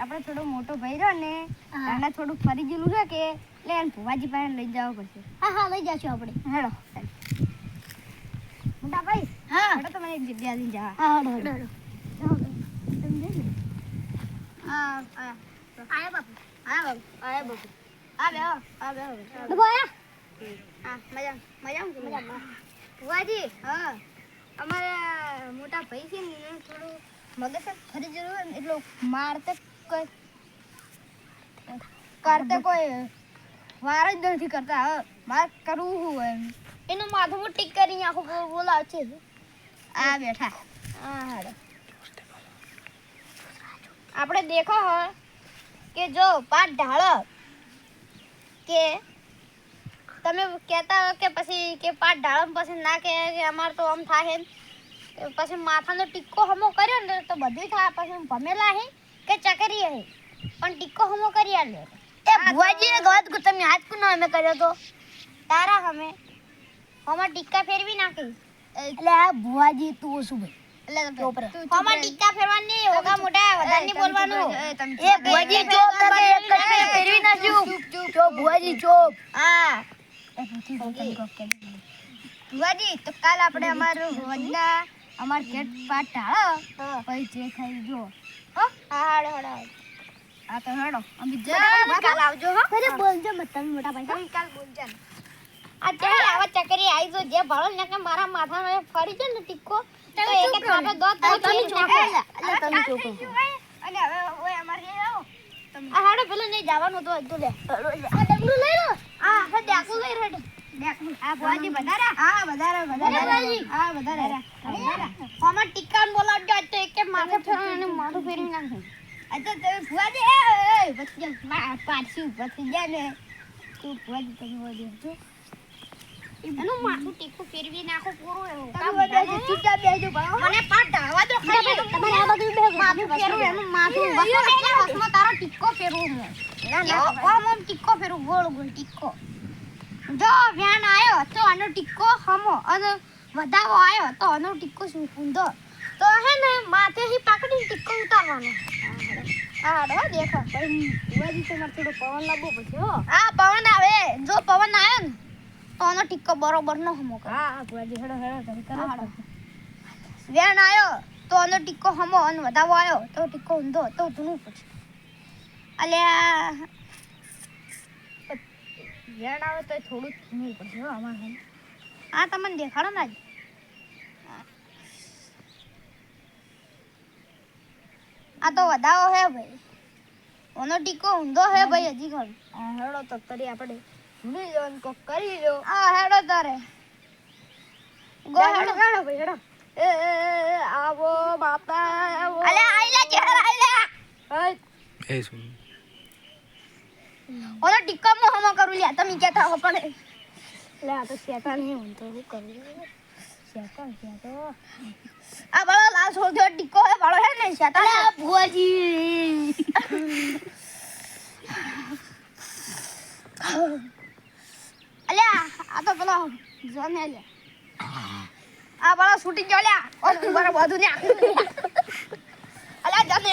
આપણે થોડો મોટો ભાઈ રહ્યો ને આને થોડું ફરી ગયેલું છે કે એટલે એને ભુવાજી પાસે લઈ જવા પડશે. હા લઈ જાશું આપણે. હેડો મોટા ભાઈ. હા હેડો તમે એક જગ્યા લઈ જવા. હા હેડો આયા બાપુ. આ બે મજા. ભુવાજી હા અમારે મોટા ભાઈ છે ને એને થોડું મગજ ફરી જરૂર હોય ને એટલો મારતે કોઈ વાર જ નથી કરતા. હવે માર કરવું હોય એનું માથું ટીક કરીને આખું બોલાવ છે. આ બેઠા આપણે દેખો હ કે જો પાટ ઢાળો કે તમે કહેતા હો કે પછી કે પાટ ઢાળો પછી ના કે અમાર તો આમ થાય પછી માથાનો ટીક્કો હમો કર્યો ને તો બધું થાય. પછી ભમેલા હે કે ચકરી હે પણ ટીક્કો હમો કરી આલે. એ ભુવાજી ને ગવત તમે હાથ કુ ના અમે કર્યો તો તારા હમે હમા ટીક્કા ફેરવી નાખી. એટલે આ ભુવાજી તું શું ભાઈ એટલે હમા ટીક્કા ફેરવાની ઓગા મોટા વધારે નહીં બોલવાનું. એ ભુવાજી ચોપ તમે એક કટકે ફેરવી નાખ્યું. ચોપ ભુવાજી ચોપ. હા ભુવાજી તો કાલ આપણે અમારું રોજના અમાર કેટ પાટ ઢાળો પછી જે ખાઈ જો. હાડો આ તો હેડો અમે કાલ આવજો હો. અરે બોલજો મત તમે મોટા ભાઈ તમે કાલ બોલજો ને. આ ચાલ આવા ચકરી આવી જો જે ભાળો ને કે મારા માથામાં ફરી જાય ને ટીક્કો તો એક ખાટો દો તો તમે ચોકો. તમે ચોકો અને હવે ઓય અમાર જે આવો તમે આ હાડો પેલો નહીં જવાનું તો તું લે આ ડગલું લઈ લો. હા હે ડાકુ લઈ રેડે દેખું આ ભુવાજી વધારા. હા વધારા હા વધારા. હમા ટીક્કાન બોલાવજો આજ તો એક માથે ફેરવી અને માથું ફેરવી નાખે. આ તો તમે ભુવાજી એ પછી પાછી પછી જા ને તું ભુવાજી તમે બોલજો છો એનું માથું ટીક્કું ફેરવી નાખો પૂરું એવું તમે બોલજો ચૂપચાપ બેસજો ભાઈ. મને પાટ ઢાળવા દો ખાલી. તમારે આ બધું બે માથું ફેરવું એનું માથું વસમાં તારો ટીક્કો ફેરવું હું ઓમ ટીક્કો ફેરવું ગોળ ગોળ ટીક્કો. જો વ્યાન આવ્યો તો આનો ટીક્કો હમો અને વધાવો આવ્યો તો આનો ટીક્કો શું ઊંધો તો હે ને માથેથી પાકડી ટીક્કો ઉતારવાનો. હાડો દેખો ભુવાજી તમારે થોડો પવન લાવવો પડશે હો. આ પવન આવે જો પવન આવ્યો ને તો આનો ટીક્કો બરોબર નો હમો કરે. હા ભુવાજી હેડો તમે કરો. વેણ આવ્યો તો આનો ટીક્કો હમો અને વધાવો આવ્યો તો ટીક્કો ઊંધો તો ધૂણું પછી અલ્યા વેણ આવે તો થોડું નહીં પડશે હો અમારે. આ તમને દેખાડો ને આ તો વધાવો હે ભાઈ ઓનો ટીક્કો ઊંધો હે ભાઈ હજી ઘણ. હેડો તો તરી આપણે ભૂલી જવાનું કોક કરી લો. આ હેડો તારે ગો હેડો ભાઈ હેડો. એ આવો બાપા આવો. અલ્યા આઈલા ચહેરા આઈલા હઈ એ શું ઓનો ટીક્કો મો હમો કરું લ્યા તમે કહેતા હો પણ એટલે આ તો શેતાન હે હું તો શું કરું શેતાન તો આ બાળો લાલ છોડ્યો ટીક્કો હે બાળો હે ને શેતા અલ્યા ભુવાજી અલ્યા આ તો પેલો જોને લે આ બાળો છૂટી ગયો લ્યા ઓ તું બરાબર બધું ને આખી અલ્યા જને